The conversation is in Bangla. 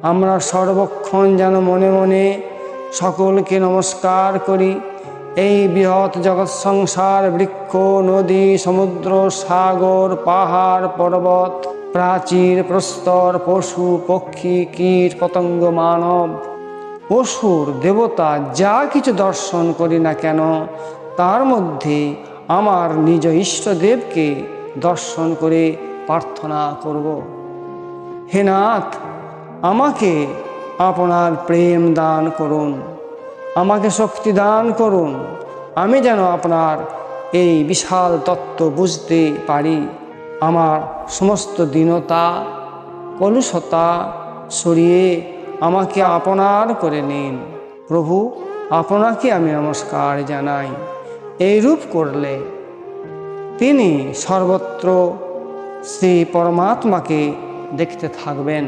আমরা সর্বক্ষণ যেন মনে মনে সকলকে নমস্কার করি। এই বৃহৎ জগৎ সংসার, বৃক্ষ, নদী, সমুদ্র, সাগর, পাহাড়, পর্বত, প্রাচীর, প্রস্তর, পশু, পক্ষী, কীট, পতঙ্গ, মানব, অসুর, দেবতা যা কিছু দর্শন করি না কেন, তার মধ্যে আমার নিজ ইষ্টদেবকে দর্শন করে প্রার্থনা করব। হে নাথ, আমাকে আপনার প্রেম দান করুন, আমাকে শক্তি দান করুন, আমি যেন আপনার এই বিশাল তত্ত্ব বুঝতে পারি। আমার সমস্ত দীনতা, কলুষতা সরিয়ে আমাকে আপনার করে নিন। প্রভু, আপনাকে আমি নমস্কার জানাই। এইরূপ করলে তিনি সর্বত্র শ্রী পরমাত্মাকে দেখতে থাকবেন।